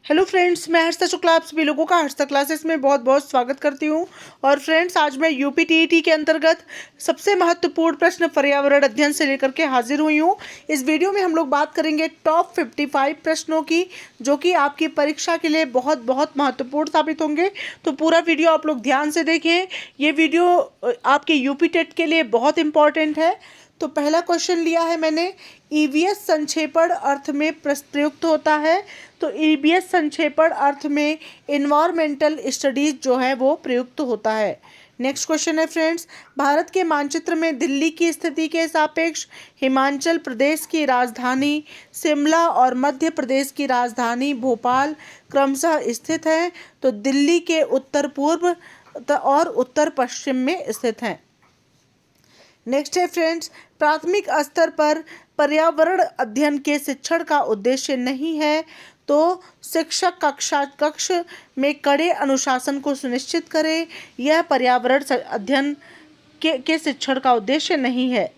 Hello friends, मैं हर्षिता शुक्ला आप सभी लोगों का हर्षिता क्लासेस में बहुत बहुत स्वागत करती हूँ। और फ्रेंड्स, आज मैं यूपी टीईटी के अंतर्गत सबसे महत्वपूर्ण प्रश्न पर्यावरण अध्ययन से लेकर के हाजिर हुई हूँ। इस वीडियो में हम लोग बात करेंगे टॉप 55 प्रश्नों की, जो कि आपकी परीक्षा के लिए बहुत बहुत महत्वपूर्ण साबित होंगे। तो पूरा वीडियो आप लोग ध्यान से देखें। ये वीडियो आपके यूपी टेट के लिए बहुत इंपॉर्टेंट है। तो पहला क्वेश्चन लिया है मैंने, ईवीएस संक्षेपण अर्थ में प्रयुक्त होता है। तो ईवीएस संक्षेपण अर्थ में इन्वायरमेंटल स्टडीज जो है वो प्रयुक्त होता है। नेक्स्ट क्वेश्चन है फ्रेंड्स, भारत के मानचित्र में दिल्ली की स्थिति के सापेक्ष हिमाचल प्रदेश की राजधानी शिमला और मध्य प्रदेश की राजधानी भोपाल क्रमशः स्थित हैं। तो दिल्ली के उत्तर पूर्व और उत्तर पश्चिम में स्थित हैं। नेक्स्ट है फ्रेंड्स, प्राथमिक स्तर पर पर्यावरण अध्ययन के शिक्षण का उद्देश्य नहीं है। तो शिक्षक कक्ष में कड़े अनुशासन को सुनिश्चित करे, यह पर्यावरण अध्ययन के शिक्षण का उद्देश्य नहीं है।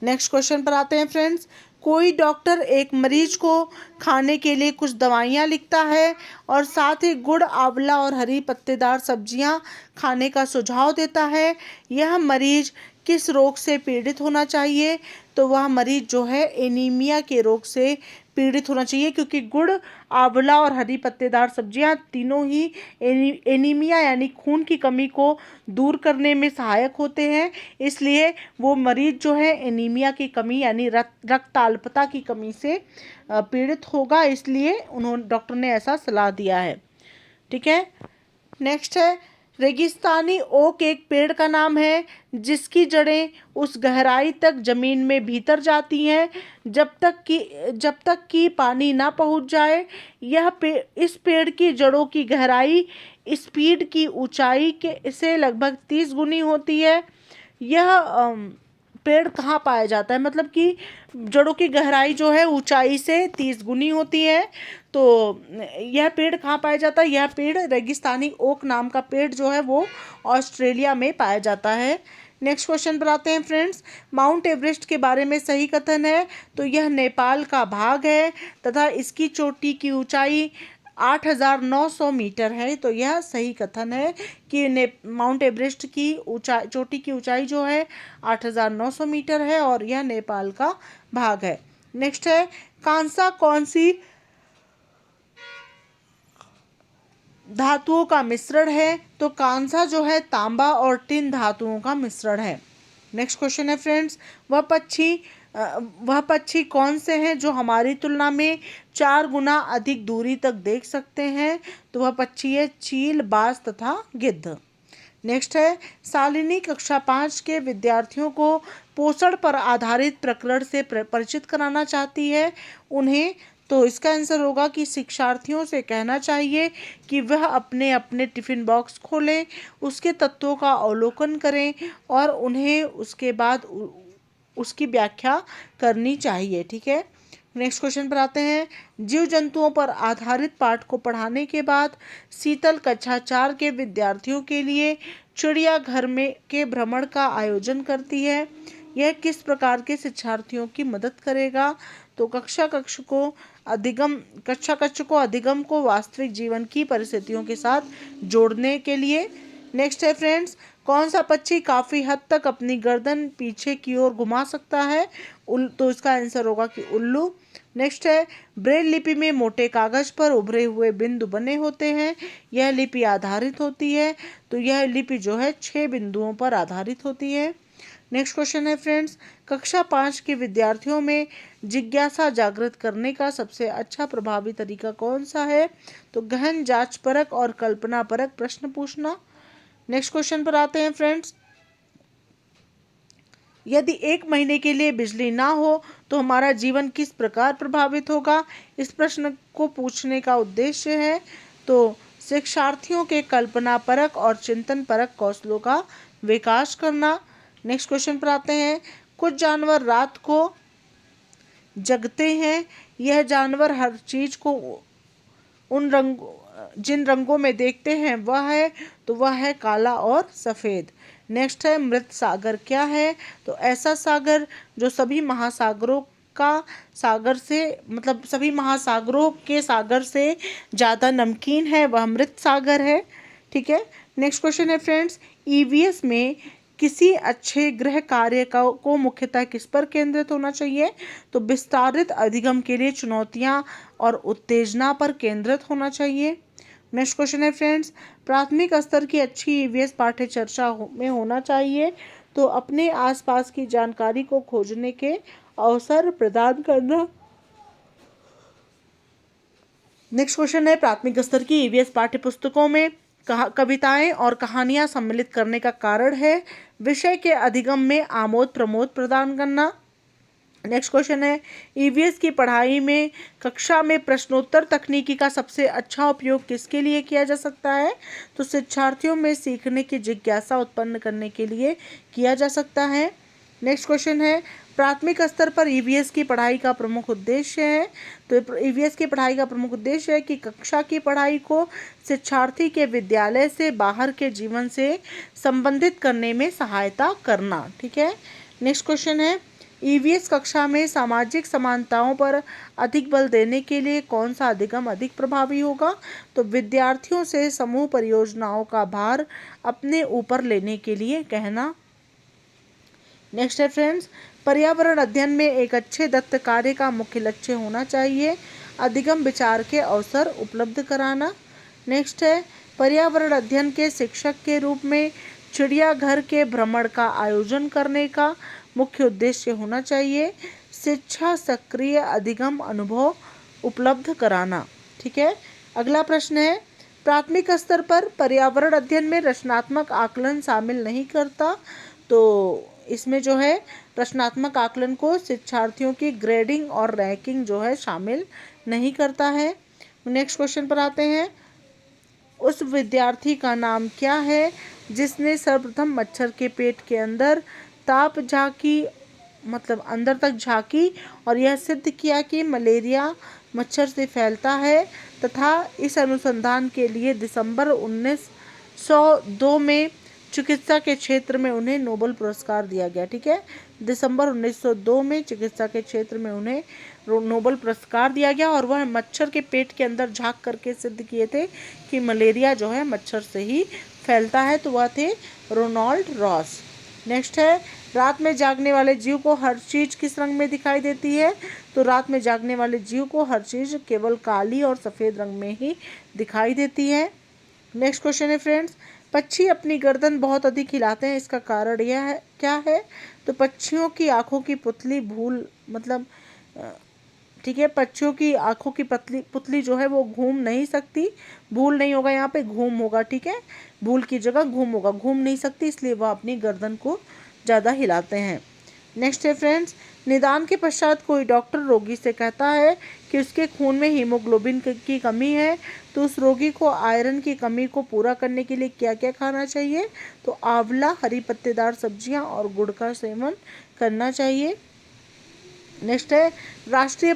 नेक्स्ट क्वेश्चन पर आते हैं फ्रेंड्स, कोई डॉक्टर एक मरीज को खाने के लिए कुछ दवाइयाँ लिखता है और साथ ही गुड़, आंवला और हरी पत्तेदार सब्जियाँ खाने का सुझाव देता है। यह मरीज किस रोग से पीड़ित होना चाहिए? तो वह मरीज जो है एनीमिया के रोग से पीड़ित होना चाहिए, क्योंकि गुड़, आंवला और हरी पत्तेदार सब्जियां तीनों ही एनीमिया यानी खून की कमी को दूर करने में सहायक होते हैं। इसलिए वो मरीज जो है एनीमिया की कमी यानी रक्ताल्पता की कमी से पीड़ित होगा, इसलिए डॉक्टर ने ऐसा सलाह दिया है। ठीक है। नेक्स्ट है, रेगिस्तानी ओक एक पेड़ का नाम है जिसकी जड़ें उस गहराई तक जमीन में भीतर जाती हैं जब तक कि पानी ना पहुंच जाए। इस पेड़ की जड़ों की गहराई स्पीड की ऊंचाई के से लगभग 30 गुनी होती है। यह पेड़ कहाँ पाया जाता है? मतलब कि जड़ों की गहराई जो है ऊंचाई से 30 गुनी होती है। तो यह पेड़ कहाँ पाया जाता है? यह पेड़ रेगिस्तानी ओक नाम का पेड़ जो है वो ऑस्ट्रेलिया में पाया जाता है। नेक्स्ट क्वेश्चन पर आते हैं फ्रेंड्स, माउंट एवरेस्ट के बारे में सही कथन है। तो यह नेपाल का भाग है तथा इसकी चोटी की ऊंचाई 8,900 मीटर है। तो यह सही कथन है कि माउंट एवरेस्ट की चोटी की ऊंचाई जो है 8,900 मीटर है और यह नेपाल का भाग है। नेक्स्ट है, कांसा कौन सी धातुओं का मिश्रण है? तो कांसा जो है तांबा और टिन धातुओं का मिश्रण है। नेक्स्ट क्वेश्चन है फ्रेंड्स, वह पक्षी कौन से हैं जो हमारी तुलना में 4 गुना अधिक दूरी तक देख सकते हैं? तो वह पक्षी है चील, बाज तथा गिद्ध। नेक्स्ट है, शालिनी कक्षा 5 के विद्यार्थियों को पोषण पर आधारित प्रकरण से परिचित कराना चाहती है उन्हें। तो इसका आंसर होगा कि शिक्षार्थियों से कहना चाहिए कि वह अपने अपने टिफ़िन बॉक्स खोलें, उसके तत्वों का अवलोकन करें और उन्हें उसके बाद उसकी व्याख्या करनी चाहिए। ठीक है। नेक्स्ट क्वेश्चन पर आते हैं, जीव जंतुओं पर आधारित पाठ को पढ़ाने के बाद शीतल कक्षा 4 के विद्यार्थियों के लिए चिड़ियाघर में के भ्रमण का आयोजन करती है। यह किस प्रकार के शिक्षार्थियों की मदद करेगा? तो कक्षा कक्ष को अधिगम को वास्तविक जीवन की परिस्थितियों के साथ जोड़ने के लिए। नेक्स्ट है फ्रेंड्स, कौन सा पक्षी काफ़ी हद तक अपनी गर्दन पीछे की ओर घुमा सकता है? तो इसका आंसर होगा कि उल्लू। नेक्स्ट है, ब्रेल लिपि में मोटे कागज पर उभरे हुए बिंदु बने होते हैं, यह लिपि आधारित होती है। तो यह लिपि जो है 6 बिंदुओं पर आधारित होती है। नेक्स्ट क्वेश्चन है फ्रेंड्स, कक्षा 5 के विद्यार्थियों में जिज्ञासा जागृत करने का सबसे अच्छा प्रभावी तरीका कौन सा है? तो गहन जांच परक और कल्पना परक प्रश्न पूछना। नेक्स्ट क्वेश्चन पर आते हैं फ्रेंड्स, यदि 1 महीने के लिए बिजली ना हो तो हमारा जीवन किस प्रकार प्रभावित होगा? इस प्रश्न को पूछने का उद्देश्य है तो शिक्षार्थियों के कल्पना परक और चिंतन परक कौशलों का विकास करना। नेक्स्ट क्वेश्चन पर आते हैं, कुछ जानवर रात को जगते हैं, यह जानवर हर चीज को जिन रंगों में देखते हैं वह है काला और सफ़ेद। नेक्स्ट है मृत सागर क्या है? तो ऐसा सागर जो सभी महासागरों का सागर से मतलब सभी महासागरों के सागर से ज़्यादा नमकीन है, वह मृत सागर है। ठीक है। नेक्स्ट क्वेश्चन है फ्रेंड्स, ईवीएस में किसी अच्छे गृह कार्य को मुख्यतः किस पर केंद्रित होना चाहिए? तो विस्तारित अधिगम के लिए चुनौतियां और उत्तेजना पर केंद्रित होना चाहिए। नेक्स्ट क्वेश्चन है फ्रेंड्स, प्राथमिक स्तर की अच्छी ईवीएस पाठ्य चर्चा में होना चाहिए। तो अपने आसपास की जानकारी को खोजने के अवसर प्रदान करना। नेक्स्ट क्वेश्चन है, प्राथमिक स्तर की ईवीएस पाठ्य पुस्तकों में कविताएं और कहानियां सम्मिलित करने का कारण है विषय के अधिगम में आमोद प्रमोद प्रदान करना। नेक्स्ट क्वेश्चन है, ईवीएस की पढ़ाई में कक्षा में प्रश्नोत्तर तकनीकी का सबसे अच्छा उपयोग किसके लिए किया जा सकता है? तो शिक्षार्थियों में सीखने की जिज्ञासा उत्पन्न करने के लिए किया जा सकता है। नेक्स्ट क्वेश्चन है, प्राथमिक स्तर पर ईवीएस की पढ़ाई का प्रमुख उद्देश्य है। तो ईवीएस की पढ़ाई का प्रमुख उद्देश्य है कि कक्षा की पढ़ाई को शिक्षार्थी के विद्यालय से बाहर के जीवन से संबंधित करने में सहायता करना। ठीक है। नेक्स्ट क्वेश्चन है, ईवीएस कक्षा में सामाजिक समानताओं पर अधिक बल देने के लिए कौन सा अधिगम अधिक प्रभावी होगा? तो विद्यार्थियों से समूह परियोजनाओं का भार अपने ऊपर लेने के लिए कहना। नेक्स्ट है फ्रेंड्स, पर्यावरण अध्ययन में एक अच्छे दत्त कार्य का मुख्य लक्ष्य होना चाहिए अधिगम विचार के अवसर उपलब्ध कराना। नेक्स्ट है, पर्यावरण अध्ययन के शिक्षक के रूप में चिड़ियाघर के भ्रमण का आयोजन करने का मुख्य उद्देश्य होना चाहिए शिक्षा सक्रिय अधिगम अनुभव उपलब्ध कराना। ठीक है। अगला प्रश्न है, प्राथमिक स्तर पर पर्यावरण अध्ययन में रचनात्मक आकलन शामिल नहीं करता। तो इसमें जो है रचनात्मक आकलन को शिक्षार्थियों की ग्रेडिंग और रैंकिंग जो है शामिल नहीं करता है। नेक्स्ट क्वेश्चन पर आते हैं, उस विद्यार्थी का नाम क्या है जिसने सर्वप्रथम मच्छर के पेट के अंदर ताप झांकी मतलब अंदर तक झांकी और यह सिद्ध किया कि मलेरिया मच्छर से फैलता है तथा इस अनुसंधान के लिए दिसंबर 1902 में चिकित्सा के क्षेत्र में उन्हें नोबेल पुरस्कार दिया गया। ठीक है। दिसंबर 1902 में चिकित्सा के क्षेत्र में उन्हें नोबेल पुरस्कार दिया गया और वह मच्छर के पेट के अंदर झांक करके सिद्ध किए थे कि मलेरिया जो है मच्छर से ही फैलता है। तो वह थे रोनाल्ड रॉस। नेक्स्ट है, रात में जागने वाले जीव को हर चीज़ किस रंग में दिखाई देती है? तो रात में जागने वाले जीव को हर चीज़ केवल काली और सफ़ेद रंग में ही दिखाई देती है। नेक्स्ट क्वेश्चन है फ्रेंड्स, पक्षी अपनी गर्दन बहुत अधिक हिलाते हैं, इसका कारण यह है क्या है? तो पक्षियों की आँखों की पुतली भूल मतलब ठीक है, पक्षियों की आँखों की पुतली जो है वो घूम नहीं सकती। भूल नहीं होगा, यहाँ पे घूम होगा। ठीक है, भूल की जगह घूम होगा, घूम नहीं सकती इसलिए वह अपनी गर्दन को ज़्यादा हिलाते हैं। नेक्स्ट है फ्रेंड्स, निदान के पश्चात कोई डॉक्टर रोगी से कहता है कि उसके खून में हीमोग्लोबिन की कमी है। तो उस रोगी को आयरन की कमी को पूरा करने के लिए क्या क्या खाना चाहिए? तो आंवला, हरी पत्तेदार सब्जियां और गुड़ का सेवन करना चाहिए। नेक्स्ट है, राष्ट्रीय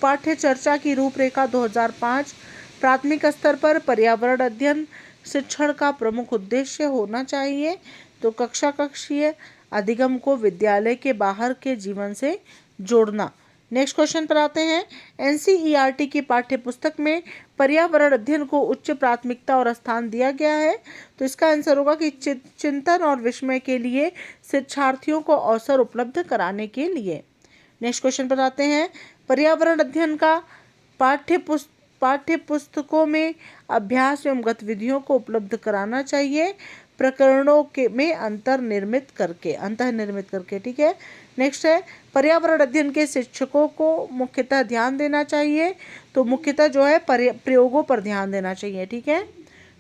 पाठ्य चर्चा की रूपरेखा 2005 प्राथमिक स्तर पर पर्यावरण अध्ययन शिक्षण का प्रमुख उद्देश्य होना चाहिए। तो कक्षीय अधिगम को विद्यालय के बाहर के जीवन से जोड़ना। नेक्स्ट क्वेश्चन पर आते हैं, एनसीईआरटी की पाठ्य पुस्तक में पर्यावरण अध्ययन को उच्च प्राथमिकता और स्थान दिया गया है। तो इसका आंसर होगा कि चिंतन और विस्मय के लिए शिक्षार्थियों को अवसर उपलब्ध कराने के लिए। नेक्स्ट क्वेश्चन पर आते हैं, पर्यावरण अध्ययन का पाठ्य पुस्तकों में अभ्यास एवं गतिविधियों को उपलब्ध कराना चाहिए प्रकरणों के में अंतर्निर्मित करके। ठीक है। नेक्स्ट है, पर्यावरण अध्ययन के शिक्षकों को मुख्यतः ध्यान देना चाहिए। तो मुख्यतः जो है प्रयोगों पर ध्यान देना चाहिए। ठीक है।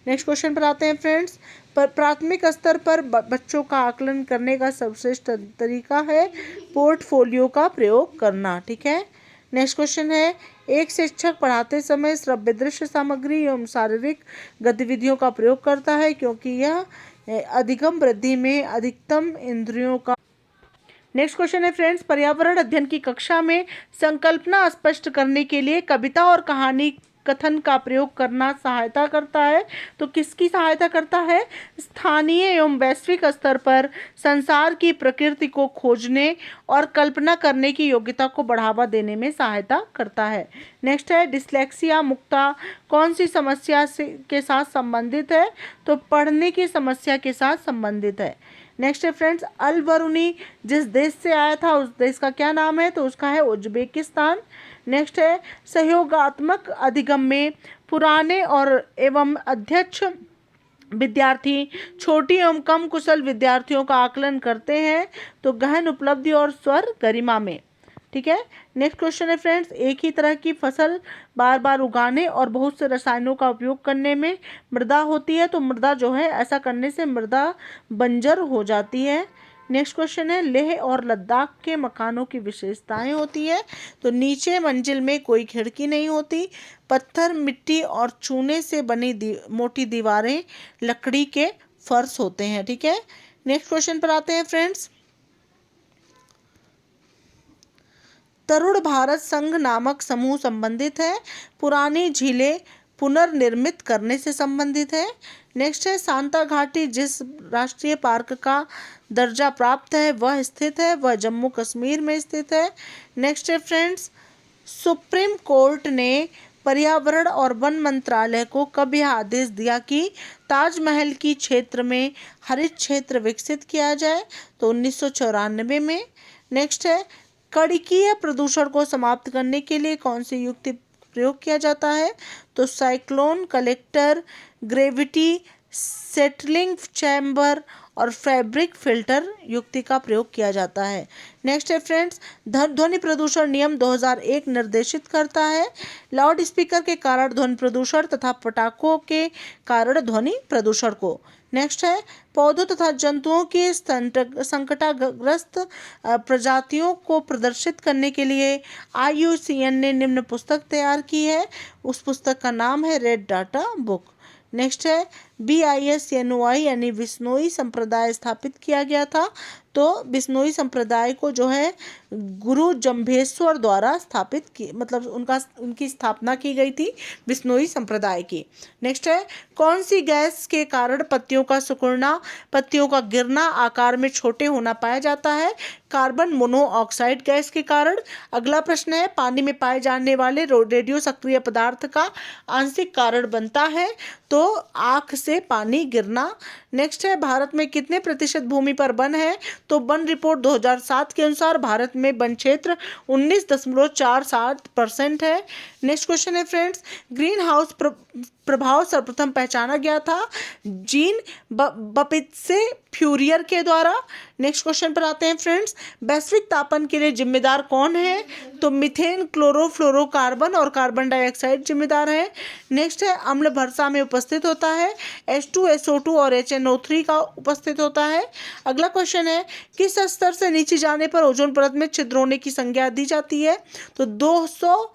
नेक्स्ट क्वेश्चन पर आते हैं फ्रेंड्स, प्राथमिक स्तर पर बच्चों का आकलन करने का सर्वश्रेष्ठ तरीका है पोर्टफोलियो का प्रयोग करना। ठीक है। नेक्स्ट क्वेश्चन है, एक शिक्षक पढ़ाते समय श्रव्य दृश्य सामग्री एवं शारीरिक गतिविधियों का प्रयोग करता है क्योंकि यह अधिगम वृद्धि में अधिकतम इंद्रियों का। नेक्स्ट क्वेश्चन है फ्रेंड्स, पर्यावरण अध्ययन की कक्षा में संकल्पना स्पष्ट करने के लिए कविता और कहानी कथन का प्रयोग करना सहायता करता है। तो किसकी सहायता करता है? स्थानीय एवं वैश्विक स्तर पर संसार की प्रकृति को खोजने और कल्पना करने की योग्यता को बढ़ावा देने में सहायता करता है। नेक्स्ट है डिस्लेक्सिया मुक्ता कौन सी समस्या के साथ संबंधित है? तो पढ़ने की समस्या के साथ संबंधित है। नेक्स्ट है फ्रेंड्स, अल बरूनी जिस देश से आया था उस देश का क्या नाम है? तो उसका है उज्बेकिस्तान। नेक्स्ट है सहयोगात्मक अधिगम में पुराने और एवं अध्यक्ष विद्यार्थी छोटी एवं कम कुशल विद्यार्थियों का आकलन करते हैं। तो गहन उपलब्धि और स्वर गरिमा में। ठीक है। नेक्स्ट क्वेश्चन है फ्रेंड्स, एक ही तरह की फसल बार बार उगाने और बहुत से रसायनों का उपयोग करने में मृदा होती है। तो मृदा जो है ऐसा करने से मृदा बंजर हो जाती है। नेक्स्ट क्वेश्चन है लेह और लद्दाख के मकानों की विशेषताएं होती है। तो नीचे मंजिल में कोई खिड़की नहीं होती, पत्थर मिट्टी और चूने से बनी मोटी दीवारें, लकड़ी के फर्श होते हैं। ठीक है। नेक्स्ट क्वेश्चन पर आते हैं फ्रेंड्स, तरुण भारत संघ नामक समूह संबंधित है, पुरानी झीलें पुनर्निर्मित करने से संबंधित है। नेक्स्ट है सांता घाटी जिस राष्ट्रीय पार्क का दर्जा प्राप्त है वह स्थित है, वह जम्मू कश्मीर में स्थित है। नेक्स्ट है फ्रेंड्स, सुप्रीम कोर्ट ने पर्यावरण और वन मंत्रालय को कब यह आदेश दिया कि ताजमहल की क्षेत्र में हरित क्षेत्र विकसित किया जाए? तो 1994 में। नेक्स्ट है कणिकीय प्रदूषण को समाप्त करने के लिए कौन सी युक्ति प्रयोग किया जाता है? तो cyclone collector, gravity settling chamber और फैब्रिक फिल्टर युक्ति का प्रयोग किया जाता है। नेक्स्ट है फ्रेंड्स, ध्वनि प्रदूषण नियम 2001 निर्देशित करता है लाउड स्पीकर के कारण ध्वनि प्रदूषण तथा पटाखों के कारण ध्वनि प्रदूषण को। नेक्स्ट है पौधों तथा जंतुओं की संकटग्रस्त प्रजातियों को प्रदर्शित करने के लिए IUCN ने निम्न पुस्तक तैयार की है, उस पुस्तक का नाम है रेड डाटा बुक। नेक्स्ट है BISNOI यानी बिश्नोई संप्रदाय स्थापित किया गया था। तो बिश्नोई संप्रदाय को जो है गुरु जम्भेश्वर द्वारा स्थापित की, मतलब उनकी स्थापना की गई थी बिश्नोई संप्रदाय की। नेक्स्ट है कौन सी गैस के कारण पत्तियों का सिकुड़ना, पत्तियों का गिरना, आकार में छोटे होना पाया जाता है? कार्बन मोनोऑक्साइड गैस के कारण। अगला प्रश्न है पानी में पाए जाने वाले रेडियो सक्रिय पदार्थ का आंशिक कारण बनता है? तो आँख से पानी गिरना। नेक्स्ट है भारत में कितने प्रतिशत भूमि पर वन है? तो वन रिपोर्ट 2007 के अनुसार भारत में वन क्षेत्र 19.47% है। नेक्स्ट क्वेश्चन है फ्रेंड्स, ग्रीन हाउस प्रभाव सर्वप्रथम पहचाना गया था जीन बपित्से फ्यूरियर के द्वारा। नेक्स्ट क्वेश्चन पर आते हैं फ्रेंड्स, वैश्विक तापन के लिए जिम्मेदार कौन है? तो मीथेन, क्लोरोफ्लोरोकार्बन और कार्बन डाइऑक्साइड जिम्मेदार है। नेक्स्ट है अम्ल वर्षा में उपस्थित होता है, H2SO2 और HNO3 का उपस्थित होता है। अगला क्वेश्चन है किस स्तर से नीचे जाने पर ओजोन परत में छिद्र होने की संज्ञा दी जाती है? तो 200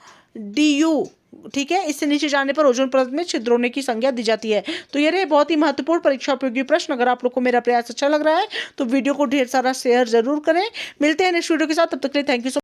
DU। ठीक है, इससे नीचे जाने पर ओजोन परत में छिद्र होने की संज्ञा दी जाती है। तो ये रहे बहुत ही महत्वपूर्ण परीक्षा उपयोगी प्रश्न। अगर आप लोग को मेरा प्रयास अच्छा लग रहा है तो वीडियो को ढेर सारा शेयर जरूर करें। मिलते हैं नेक्स्ट वीडियो के साथ, तब तक के लिए थैंक यू।